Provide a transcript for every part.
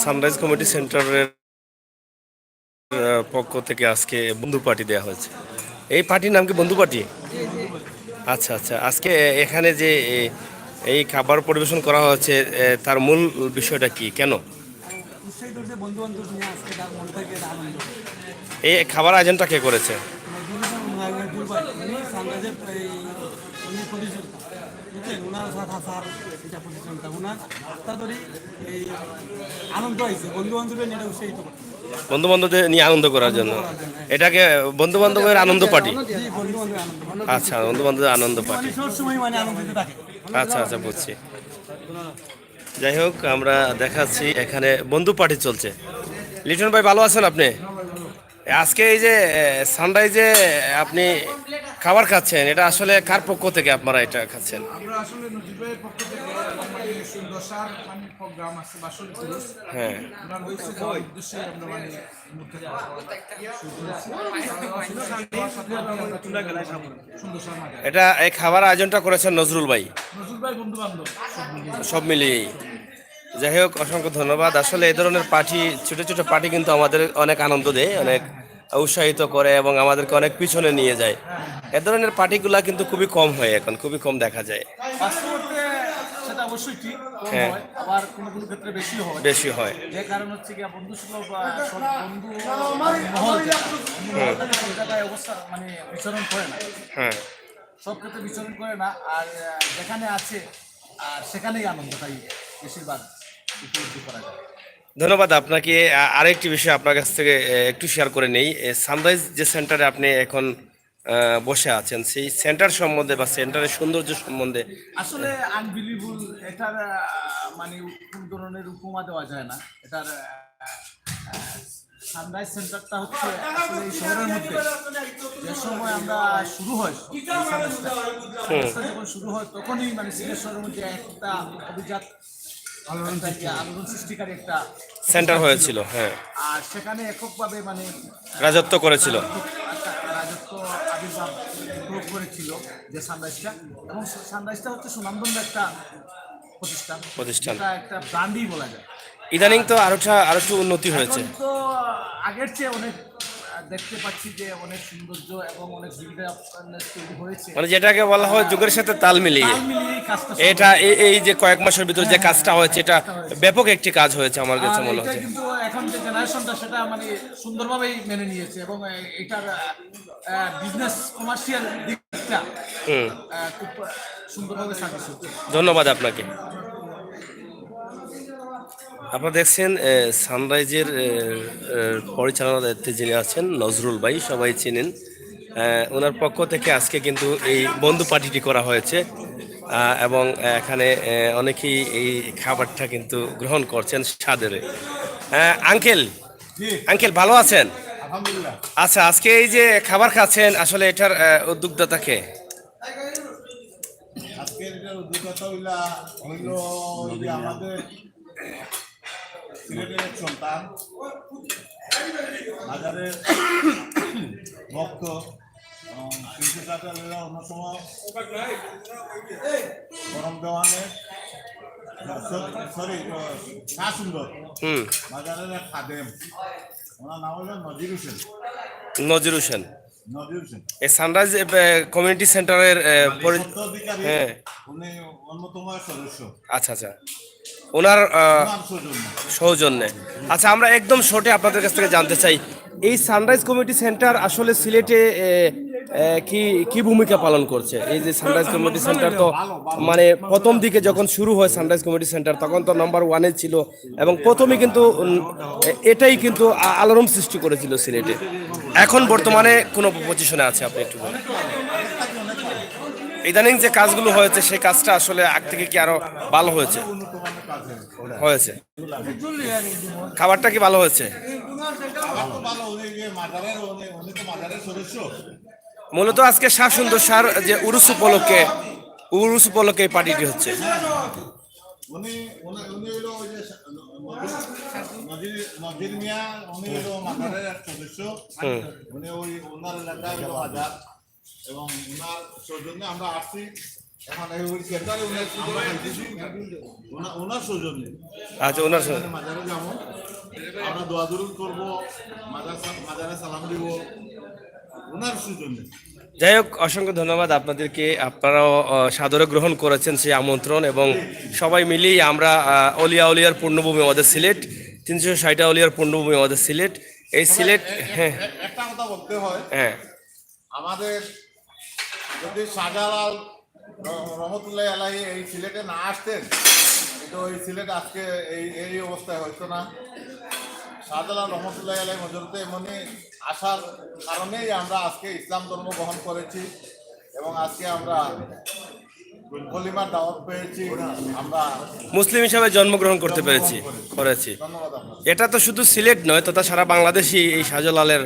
Sunrise committee সেন্টারের পক্ষ থেকে আজকে বন্ধু পার্টি দেওয়া হয়েছে। এই পার্টির নাম কি বন্ধু পার্টি? আচ্ছা আচ্ছা, আজকে এখানে যে এই খাবার পরিবেশন করা হচ্ছে তার মূল বিষয়টা কি, কেন এই খাবার আয়োজনটা কে করেছে? বন্ধু বান্ধবদের নিয়ে আনন্দ করার জন্য এটাকে বন্ধু বান্ধবের আনন্দ পার্টি। আচ্ছা, বন্ধু বান্ধবের আনন্দ পার্টি। আচ্ছা আচ্ছা, বুঝছি। যাই হোক, আমরা দেখাচ্ছি এখানে বন্ধু পার্টি চলছে। লিটন ভাই, ভালো আছেন আপনি? আজকে এই যে সানরাইজে আপনি খাবার খাচ্ছেন, এটা আসলে কার পক্ষ থেকে আপনারা এটা খাচ্ছেন? আমরা আসলে নজিবের পক্ষ থেকে সুন্দরসার প্রোগ্রাম আছে বাসন পুরুষ। হ্যাঁ, ওনার হচ্ছে খাওয়ার উদ্দেশ্যে আমরা মুহূর্তে এটা এই খাবার আয়োজনটা করেছেন নজরুল ভাই বন্ধু বান্ধব সব মিলিয়েই। যাই হোক, অসংখ্য ধন্যবাদ। আসলে এই ধরনের পার্টি, ছোটো ছোটো পার্টি কিন্তু আমাদের অনেক আনন্দ দেয়, অনেক উৎসাহিত করে এবং আমাদেরকে অনেক পিছনে নিয়ে যায়। এ ধরনের পার্টিগুলা কিন্তু খুবই কম হয়, এখন খুবই কম দেখা যায়। সেটা অবশ্যই ঠিক, হ্যাঁ, আবার কোনো কোনো ক্ষেত্রে বেশি হয়। যে কারণ হচ্ছে কি বন্ধু সুলভ বা সব বন্ধু মহল জায়গায় অবস্থা বিচরণ করে না। হ্যাঁ, সব ক্ষেত্রে বিচরণ করে না, আর যেখানে আছে আর সেখানেই আনন্দটাই বেশিরভাগ উপলব্ধি করা যায়। ধন্যবাদ আপনাকে। আরেকটি বিষয় আপনার কাছ থেকে একটু শেয়ার করে নেই। সানরাইজ যে সেন্টারে আপনি এখন বসে আছেন, সেই সেন্টার সম্বন্ধে বা সেন্টারের সৌন্দর্য সম্বন্ধে আসলে আনবিলিভেবল। এটার কোন ধরনের উপমা দেওয়া যায় না। এটার সানরাইজ সেন্টারটা হচ্ছে আসলে এই শহরের মধ্যে যে সময় আমরা শুরু হয়, যখন শুরু হয় তখনই সিলেট শহরের মধ্যে একটা অভিজাত আলোড়ন সৃষ্টিকারী একটা সেন্টার হয়েছিল। হ্যাঁ, আর সেখানে এককভাবে রাজত্ব করেছিল, রাজত্ব আবির্ভাব করেছিল যে সানরাইজটা। এবং সানরাইজটা হচ্ছে সুনামধন্য একটা প্রতিষ্ঠান, একটা ব্র্যান্ডই বলা যায়। ইদানিং তো আরো একটু উন্নতি হয়েছে, তো আগের চেয়ে অনেক দেখতে পাচ্ছি যে অনেক সৌন্দর্য এবং অনেক সুবিধা তৈরি হয়েছে, যেটাকে বলা হয় যুগের সাথে তাল মিলিয়ে। এটা এই যে কয়েক মাসের ভিতরে যে কাজটা হয়েছে, এটা ব্যাপক একটি কাজ হয়েছে আমার কাছে মনে হচ্ছে। কিন্তু এখন যে জেনারেশনটা সেটা সুন্দরভাবেই মেনে নিয়েছে এবং এটার বিজনেস কমার্শিয়াল দিকটা খুব সুন্দরভাবে সাকসেস হচ্ছে। ধন্যবাদ আপনাকে। আপনারা দেখছেন সানরাইজের পরিচালনার দায়িত্বে যিনি আছেন নজরুল ভাই, সবাই চিনেন। ওনার পক্ষ থেকে আজকে কিন্তু এই বন্ধু পার্টিটি করা হয়েছে এবং এখানে অনেকেই এই খাবারটা কিন্তু গ্রহণ করছেন স্বাদের। আঙ্কেল ভালো আছেন? আলহামদুলিল্লাহ। আচ্ছা, আজকে এই যে খাবার খাচ্ছেন, আসলে এটার উদ্যোক্তা কে? আজকের এটার উদ্যোক্তা হইল আমাদের সিলেটের এক সন্তান, বাজারের ভক্ত, কিন্তু তাদের অন্যতম গরম দেওয়ানের শাহ সুন্দর বাজারের এক খাদেম, ওনার নাম হল নজির হোসেন। এই সানরাইজ কমিউনিটি সেন্টারের হ্যাঁ, উনি অন্যতম সদস্য। আচ্ছা আচ্ছা, ওনার সৌজন্যে। আচ্ছা, আমরা একদম শর্টে আপনাদের কাছ থেকে জানতে চাই, এই সানরাইজ কমিউনিটি সেন্টার আসলে সিলেটে কি কি ভূমিকা পালন করছে? এই যে সানরাইজ কমিউনিটি সেন্টার তো প্রথম দিকে যখন শুরু হয় সানরাইজ কমিউনিটি সেন্টার, তখন তো নাম্বার 1-এ ছিল এবং প্রথমে কিন্তু এটাই কিন্তু আলোড়ন সৃষ্টি করেছিল সিলেটে। এখন বর্তমানে কোনো পজিশনে আছে আপনি একটু বলুন। ইদানিং যে কাজগুলো হয়েছে সেই কাজটা আসলে আগ থেকে কি আরো ভালো হয়েছে? খাবারটা কি ভালো হয়েছে? মূলত আজকে শাহ সুন্দর সার যে উরুস উপলক্ষে এই পার্টিটি হচ্ছে। নজির মিয়া উনি হলো মাথারের এক সদস্য। উনি ওনার এলাকায় হলো হাজার এবং ওনার সৌজন্যে আমরা আসছি। এখন ওই সেন্টারে আমরা খাইতেছি ওনার সৌজন্যে। আচ্ছা, ওনার মাজারে যাবো, আমরা দোয়া দুরুদ করবো, মাজারে সালাম দিব ওনার সৌজন্যে। যাই হোক, অসংখ্য ধন্যবাদ আপনাদেরকে। আপনারাও সাদরে গ্রহণ করেছেন সেই আমন্ত্রণ, এবং সবাই মিলেই আমরা অলিয়া উলিয়ার পূর্ণভূমি আমাদের সিলেট, 360টা অলিয়ার পূর্ণভূমি আমাদের সিলেট। এই সিলেট, হ্যাঁ একটা কথা বলতে হয়, হ্যাঁ, আমাদের যদি শাহজালাল রহমতুল্লাহ আলাহি এই সিলেটে না আসতেন, কিন্তু এই সিলেট আজকে এই অবস্থায় হইতো না। শাহজালাল রহমতুল্লাহ আলাহি মজরতে এমনই আসার কারণেই আমরা আজকে ইসলাম ধর্ম গ্রহণ করেছি এবং আজকে আমরা কলিমার দাওয়াত পেয়েছি, আমরা মুসলিম হিসাবে জন্মগ্রহণ করতে করেছি। ধন্যবাদ আপনাকে। এটা তো শুধু সিলেট নয়, তথা সারা বাংলাদেশই এই শাহজালালের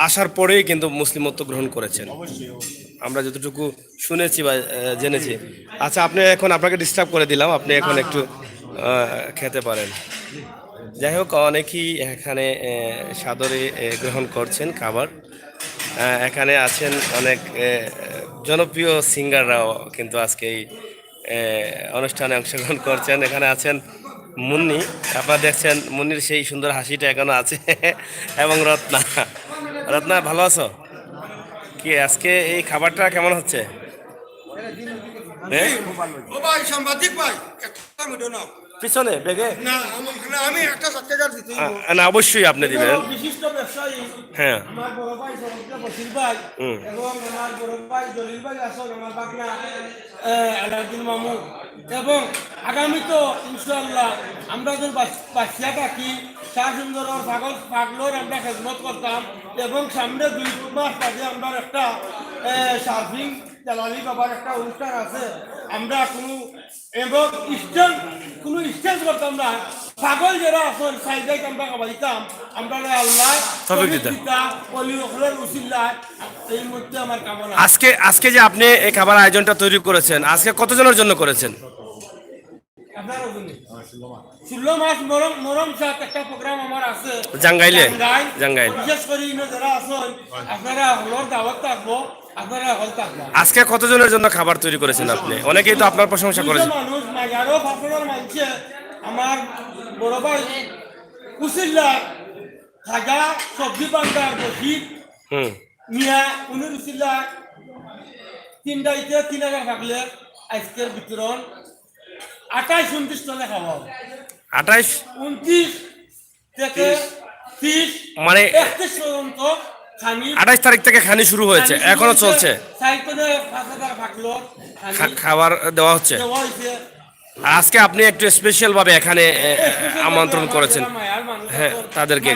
আসার পরেই কিন্তু মুসলিমত্ব গ্রহণ করেছেন, অবশ্যই অবশ্যই। আমরা যতটুকু শুনেছি বা জেনেছি। আচ্ছা, আপনি এখন, আপনাকে ডিস্টার্ব করে দিলাম, আপনি এখন একটু খেতে পারেন। যাই হোক, অনেকেই এখানে সাদরে গ্রহণ করছেন খাবার। এখানে আছেন অনেক জনপ্রিয় সিঙ্গাররাও কিন্তু আজকে এই অনুষ্ঠানে অংশগ্রহণ করছেন। এখানে আছেন মুন্নি, আপনারা দেখছেন মুন্নির সেই সুন্দর হাসিটা এখনো আছে এবং রত্না। রত্না, ভালো আছো? কি আজকে এই খাবারটা কেমন হচ্ছে? হ্যাঁ, ও ভাই সাংবাদিক ভাই, একটা মিনিট নাও। পিছনে বেগে না আমি একটা সাক্ষাৎকার দিতে না, অবশ্যই আপনি দিবেন। বিশিষ্ট ব্যবসায়ী হ্যাঁ, আমার বড় ভাই সরকার বসির ভাই এবং আমার বড় ভাই জলিল ভাই আসল, আমার বাগনা আলাউদ্দিন মামু, এবং আগামী তো ইনশাআল্লাহ আমরা যে বাচ্চা থাকি শাহ সুন্দর পাগলোর আমরা খেদমত করতাম, এবং সামনে 2 মাস আগে আমরা একটা সার্ফিং জালালি বাবার একটা অনুষ্ঠান আছে, আমরা এবং কোনো স্টেজ করতাম না, পাগল যারা আসল সাইডে আমরা খাবাইতাম, আমরা আল্লাহ এই মধ্যে আমার কামনা। আজকে যে আপনি এই খাবার আয়োজনটা তৈরি করেছেন, আজকে কতজনের জন্য করেছেন? আপনার 16 মাস মরম সাথ একটা প্রোগ্রাম আমার আছে জাঙ্গাইলে। বিশেষ করে যারা আছেন আপনারা হলর দাওয়াত থাকবো, আপনারা হল থাকবেন। আজকে কতজনের জন্য খাবার তৈরি করেছেন আপনি? অনেকেই তো আপনার প্রশংসা করেছেন। মানুষ মাজারও ফাঁসনের মানুষে আমার বড় ভাই কুশিল্লা খাজা সবজি বান্দার বসি মিয়া উনি কুশিল্লা 3,000 থাকলে আজকের বিতরণ 28-29 টনে খাওয়া, 28, 29 থেকে 30 মানে 31 পর্যন্ত খানি। 28 তারিখ থেকে খানি শুরু হয়েছে, এখনো চলছে। সাইকেলে 5,000 থাকলো খাবার দেওয়া হচ্ছে। দেওয়া হয়েছে। আজকে আপনি একটু স্পেশাল ভাবে এখানে আমন্ত্রণ করেছেন, হ্যাঁ, তাদেরকে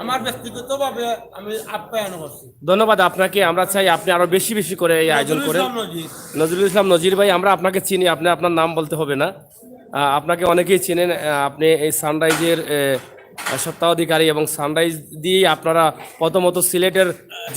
আমার ব্যক্তিগতভাবে আমি আপ্যায়ন করছি। ধন্যবাদ আপনাকে। আমরা চাই আপনি আরো বেশি বেশি করে এই আয়োজন করেন। নজরুল ইসলাম নজির ভাই, আমরা আপনাকে চিনি, আপনি আপনার নাম বলতে হবে না, আপনাকে অনেকেই চিনেন। আপনি এই সানরাইজের সত্ত্বাধিকারী, এবং সানরাইজ দিয়েই আপনারা প্রথমত সিলেটের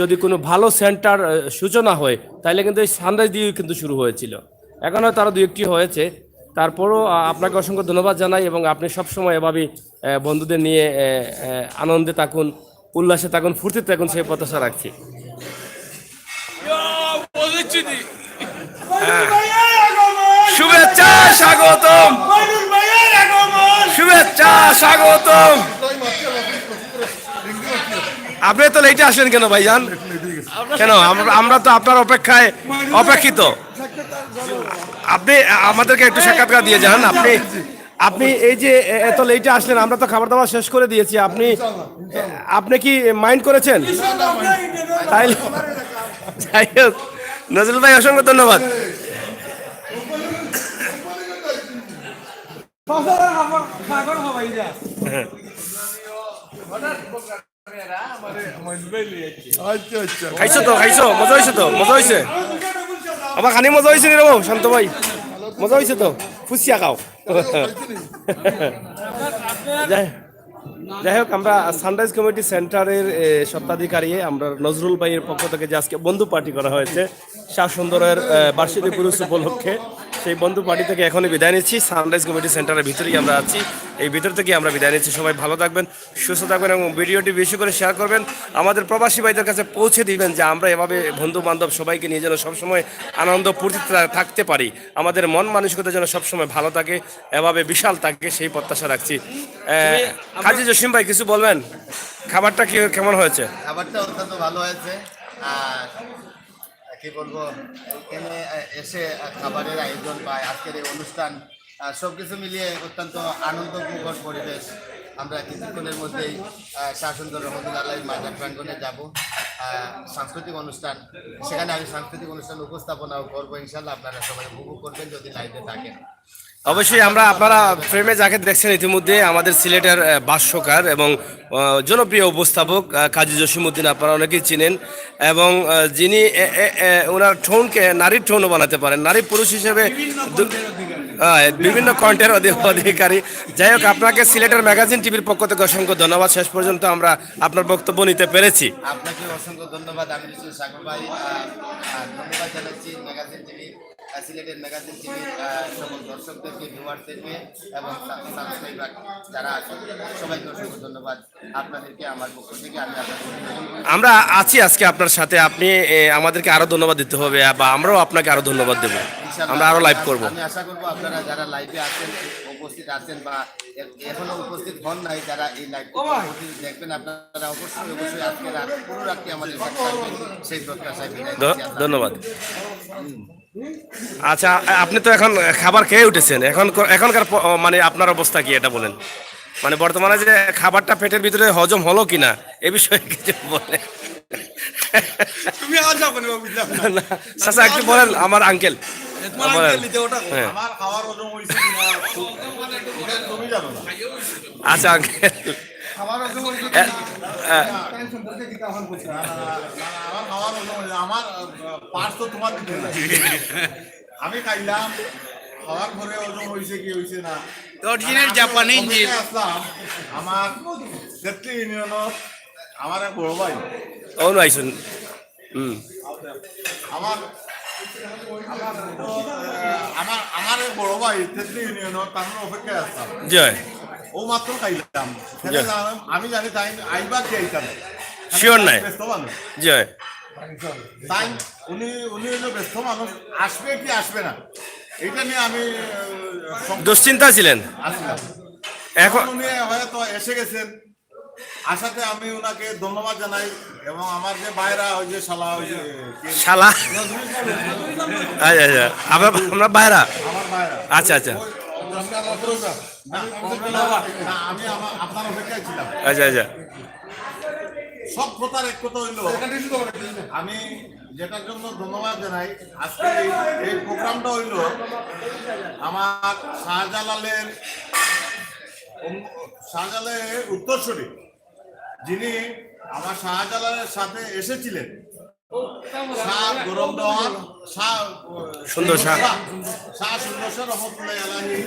যদি কোনো ভালো সেন্টার সূচনা হয়, তাহলে কিন্তু এই সানরাইজ দিয়েই কিন্তু শুরু হয়েছিল। এখন হয়তো আরও 2-1টি হয়েছে, তারপরও আপনাকে অসংখ্য ধন্যবাদ জানাই, এবং আপনি সবসময় এভাবেই বন্ধুদের নিয়ে আনন্দে থাকুন, উল্লাসে থাকুন, ফুর্তিতে থাকুন, সেই প্রত্যাশা রাখছি। শুভেচ্ছা, স্বাগতম, শুভেচ্ছা, স্বাগতম। আপনি তো লেটে আসেন কেন ভাইজান? কেন? আমরা তো আপনার অপেক্ষায় অপেক্ষিত। আপনি আমাদেরকে একটু সাক্ষাৎকার দিয়ে যান। আপনি এই যে এত লেটে আসলেন, আমরা তো খাবার দাবার শেষ করে দিয়েছি, আপনি কি মাইন্ড করেছেন? তাই যাই হোক, নজরুল ভাই অসংখ্য ধন্যবাদ। খাইছো তো, খাইছো? মজা হয়েছে তো? মজা হয়েছে? আমার খানি মজা হয়েছে নি রে শান্ত ভাই? মজা হয়েছে তো? ফুসিয়া খাও। যাই হোক, আমরা সানরাইজ কমিটি সেন্টারের স্বত্বাধিকারী আমরা নজরুল ভাইয়ের পক্ষ থেকে যে আজকে বন্ধু পার্টি করা হয়েছে, শাহ সুন্দরের বার্ষিকী পুরুষ উপলক্ষে সেই বন্ধু পার্টি থেকে এখনই বিদায় নিচ্ছি। সানরাইজ কমিটি সেন্টারের ভিতরেই আমরা আছি, এই ভিতর থেকে আমরা বিদায় নিচ্ছি। সবাই ভালো থাকবেন, সুস্থ থাকবেন এবং ভিডিওটি বেশি করে শেয়ার করবেন, আমাদের প্রবাসী ভাইদের কাছে পৌঁছে দিবেন যে আমরা এভাবে বন্ধু বান্ধব সবাইকে নিয়ে যেন সবসময় আনন্দ ফুর্তিতে থাকতে পারি, আমাদের মন মানসিকতা যেন সবসময় ভালো থাকে, এভাবে বিশাল থাকে, সেই প্রত্যাশা রাখছি। কাজী জসিম ভাই কিছু বলবেন, খাবারটা কেমন হয়েছে? খাবারটা অত্যন্ত ভালো হয়েছে। আর কি বলবো, এখানে এসে খাবারের আয়োজন বা আজকের এই অনুষ্ঠান সব কিছু মিলিয়ে অত্যন্ত আনন্দমুখর পরিবেশ। আমরা কিছুক্ষণের মধ্যেই শাহসুন্দর রহমতুল্লাহ মাজার প্রাঙ্গণে যাব, সাংস্কৃতিক অনুষ্ঠান, সেখানে আমি সাংস্কৃতিক অনুষ্ঠান উপস্থাপনাও করবো। ইনশাল্লাহ আপনারা সবাই উপভোগ করবেন যদি লাইভে থাকেন। অবশ্যই আপনারা ফ্রেমে যাকে দেখছেন ইতিমধ্যে আমাদের সিলেটের ভাষ্যকার এবং জনপ্রিয় উপস্থাপক কাজী জসিমউদ্দিন, আপনারা অনেকেই চিনেন, এবং যিনি ওনার টোনকে নারীর টোনও বানাতে পারেন, নারী পুরুষ হিসেবে বিভিন্ন কন্টেন্ট অধিকারী। যাই হোক, আপনাকে সিলেটের ম্যাগাজিন টিভির পক্ষ থেকে অসংখ্য ধন্যবাদ। শেষ পর্যন্ত আমরা আপনার বক্তব্য নিতে পেরেছি। আপনাকে অসংখ্য ধন্যবাদ। আমি সাগর ভাই ধন্যবাদ জানাচ্ছি ম্যাগাজিন টিভি, সিলেটের ম্যাগাজিন টিভির সকল দর্শকদেরকে, ভিউয়ারদেরকে এবং সাবস্ক্রাইবার যারা আছেন সবাইকে অসংখ্য ধন্যবাদ। আপনাদেরকে আমার পক্ষ থেকে আমরা আছি আজকে আপনার সাথে, আপনি আমাদেরকে আরো ধন্যবাদ দিতে হবে বা আমরাও আপনাকে আরো ধন্যবাদ দেবো, আমরা আরো লাইভ করব। আমি আশা করবো আপনারা যারা লাইভে আছেন, উপস্থিত আছেন বা এখনো উপস্থিত হন নাই, যারা এই লাইভটি দেখবেন, আপনারা অবশ্যই আজকে রাত পুরো রাত্রি আমাদের সাথে থাকবেন, সেই প্রত্যাশায় ধন্যবাদ। আচ্ছা, আপনি তো এখন খাবার খেয়ে উঠেছেন, এখনকার মানে আপনার অবস্থা কি এটা বলেন, মানে বর্তমানে যে খাবারটা পেটের ভিতরে হজম হলো কিনা এ বিষয়ে কিছু বলেন। তুমি আর যাও কেন বুঝলাম না। চাচা একটু বলেন, আমার আঙ্কেল বলেন। হ্যাঁ, আমার খাওয়ার ওজন হয়েছে কিনা তুমি জানো না। আচ্ছা আঙ্কেল, আমার খাওয়ার ওজন হয়েছে, আমার পার্স তো তোমার দিতে না। আমি খাইলাম, খাওয়ার পরে ওজন হয়েছে কি হয়েছে না। অরিজিনাল জাপানি ইঞ্জিন। আসলাম আমার ক্ষেত্রে ইউনিয়নত আমার এক বড় ভাই, অনু আইসুন। আমার আমার এক বড় ভাই ক্ষেত্রে ইউনিয়নত, তার অপেক্ষায় আসতাম। জয়, ও মাত্র খাইলাম, আমি জানি তাই আইবা কি আইতাম শিওর নাই। ব্যস্ত মানুষ, জয়, তাই উনি হলো ব্যস্ত মানুষ, আসবে কি আসবে না এটা নিয়ে আমি দুশ্চিন্তা ছিলেন। আসলাম। এখন উনি হয়তো এসে গেছেন, আসাতে আমি ওনাকে ধন্যবাদ জানাই। এবং আমার যে ভাইরা, ওই যে শালা, ওই যে শালা, আচ্ছা আচ্ছা, আমরা বাইরা, আমার ভাইরা, আচ্ছা আচ্ছা না, আমি আপনার অপেক্ষায় ছিলাম। আচ্ছা আচ্ছা, সব কথার এক কথা হইল, আমি যেটার জন্য ধন্যবাদ জানাই, আজকে এই প্রোগ্রামটা হইল আমার শাহজালালের উত্তরসূরি, যিনি আমার শাহজালালের সাথে এসেছিলেন, শাহ গরম দেওয়ান, সুন্দর শাহ সুন্দর শাহ রহমতুল্লাহ আলাইহি,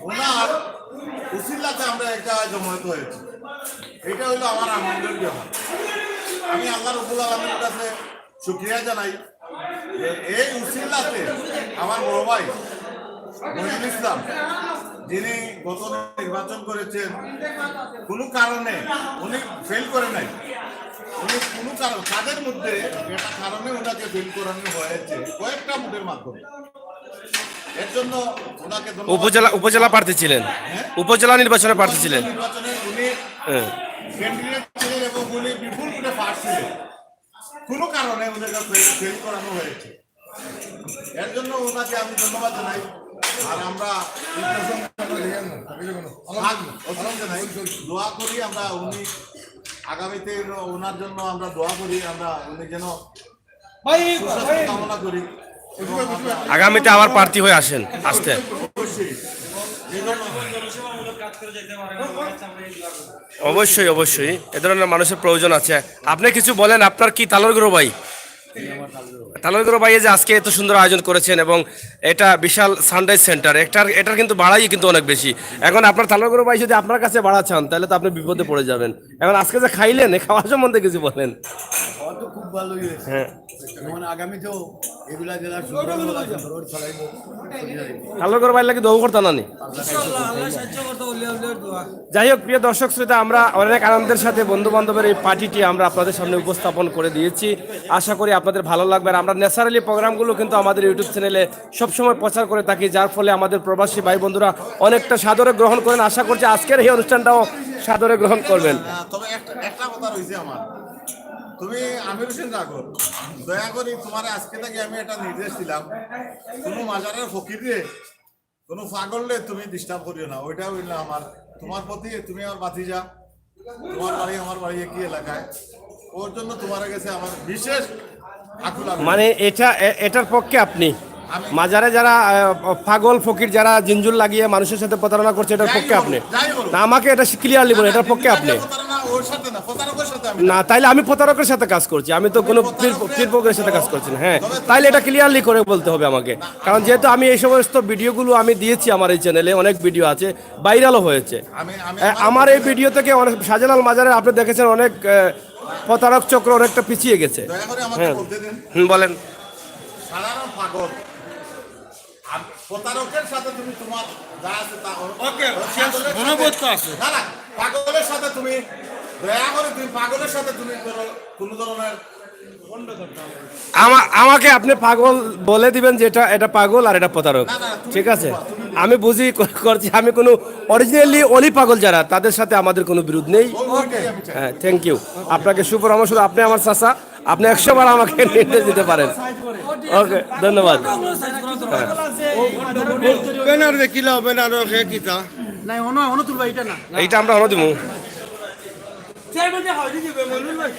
ওনার উসিলাতে আমরা এক জায়গায় জমায়েত হয়েছি। এটা হইলো আমার আনন্দের ব্যাপার। আমি আল্লাহ রাব্বুল আলামিনের কাছে শুকরিয়া জানাই যে এই উসিলাতে আমার বড় ভাই মহিনুল ইসলাম, যিনি গত নির্বাচন করেছেন, কোনো কারণে উনি ফেল করে নাই, উনি কোনো কারণ তাদের মধ্যে একটা কারণে ওনাকে ফেল করানো হয়েছে কয়েকটা মুখের মাধ্যমে। এর জন্য ওনাকে উপজেলা প্রার্থী ছিলেন, উপজেলা নির্বাচনে প্রার্থী ছিলেন, নির্বাচনে উনি ক্যান্ডিডেট ছিলেন এবং উনি বিপুল করে পাস ছিলেন, কোনো কারণে ওনাকে ফেল করানো হয়েছে। এর জন্য ওনাকে আমি ধন্যবাদ জানাই। আর আমরা দোয়া করি, আমরা উনি আগামীতে ওনার জন্য আমরা দোয়া করি, আমরা উনি যেন সুস্বাস্থ্য কামনা করি। আগামীতে আবার প্রার্থী হয়ে আসেন আসতে। অবশ্যই অবশ্যই, এ ধরনের মানুষের প্রয়োজন আছে। আপনি কিছু বলেন, আপনার কি তালুকদার ভাই, তালুকদার ভাই যে আজকে এত সুন্দর আয়োজন করেছেন এবং এটা বিশাল সানরাইজ সেন্টার, এটার কিন্তু ভাড়াই কিন্তু অনেক বেশি। এখন আপনার তালুকদার ভাই যদি আপনার কাছে ভাড়া চান তাহলে তো আপনি বিপদে পড়ে যাবেন। এখন আজকে যে খাইলেন, খাওয়ার সম্বন্ধে কিছু বলেন। আমার তো খুব ভালোই হয়েছে হ্যাঁ যেমন আগামীতেও এগুলা জেলা সুন্দর ছড়াইব কালো করে বাইর লাগে দৌ করতে নানি ইনশাআল্লাহ আল্লাহ সাহায্য করতে বলি আপনার দোয়া যাই হোক প্রিয় দর্শক শ্রোতা, আমরা অনেক আনন্দের সাথে বন্ধু বান্ধবের এই পার্টিটি আমরা আপনাদের সামনে উপস্থাপন করে দিয়েছি। আশা করি আপনাদের ভালো লাগবে। আর আমরা ন্যাচারালি প্রোগ্রামগুলো কিন্তু আমাদের ইউটিউব চ্যানেলে সবসময় প্রচার করে থাকি, যার ফলে আমাদের প্রবাসী ভাই বন্ধুরা অনেকটা সাদরে গ্রহণ করেন। আশা করছি আজকের এই অনুষ্ঠানটাও সাদরে গ্রহণ করবেন। তবে একটা কথা রয়েছে আমার, তুমি আমির হোসেন রাখো, দয়া করি তোমার আজকে থেকে আমি একটা নির্দেশ দিলাম, কোনো মাজারের ফকিরে কোনো পাগললে তুমি ডিস্টার্ব করিও না। ওইটা হইলো আমার তোমার প্রতি, তুমি আমার বাতিজা, তোমার বাড়ি আমার বাড়ি একই এলাকায়, ওর জন্য তোমার কাছে আমার বিশেষ আকুল আবেদন। মানে এটার পক্ষে আপনি মাজারে যারা পাগল ফকির যারা জিনজুল লাগিয়ে মানুষের সাথে প্রতারণা করছে, এটার পক্ষে আপনি না, আমাকে এটা ক্লিয়ারলি বলেন, এটার পক্ষে আপনি ওর সাথে না, প্রতারকের সাথে আমি না। তাইলে আমি প্রতারকের সাথে কাজ করছি, আমি তো কোনো পীরপকের সাথে কাজ করছি না। হ্যাঁ, তাইলে এটা ক্লিয়ারলি করে বলতে হবে আমাকে, কারণ যেহেতু আমি এই সমস্ত ভিডিওগুলো আমি দিয়েছি আমার এই চ্যানেলে, অনেক ভিডিও আছে, ভাইরালও হয়েছে। আমার এই ভিডিও থেকে অনেক শাহজালাল মাজারে আপনি দেখেছেন অনেক প্রতারক চক্র অনেকটা পিছিয়ে গেছে। দয়া করে আমাকে হ্যাঁ বলতে দেন, বলেন। সাধারণ পাগল আর প্রতারকের সাথে তুমি তোমার যা আছে তা ওকে মনোবোধ তো আছে না না, পাগলের সাথে তুমি দয়া করে তুমি পাগলের সাথে তুমি কোনো ধরনের আমাকে আপনি পাগল বলে দিবেন যে এটা পাগল আর এটা প্রতারক, না, তুমি ঠিক আছে? আমি বুঝি করছি, আমি কোনো অরিজিনালি অলি পাগল যারা তাদের সাথে আমাদের কোনো বিরোধ নেই। হ্যাঁ, থ্যাংক ইউ। আপনাকে সুপরামর্শ, আপনি আমার চাচা, আপনি 100 বার আমাকে নির্দেশ দিতে পারেন। ওকে, ধন্যবাদ। বেনার দেখিলা বেনার কিতা নাই অন তুলবা এটা না এইটা আমরা হলো দিমু। চেয়ারম্যান হয় দিবে মনুল ভাই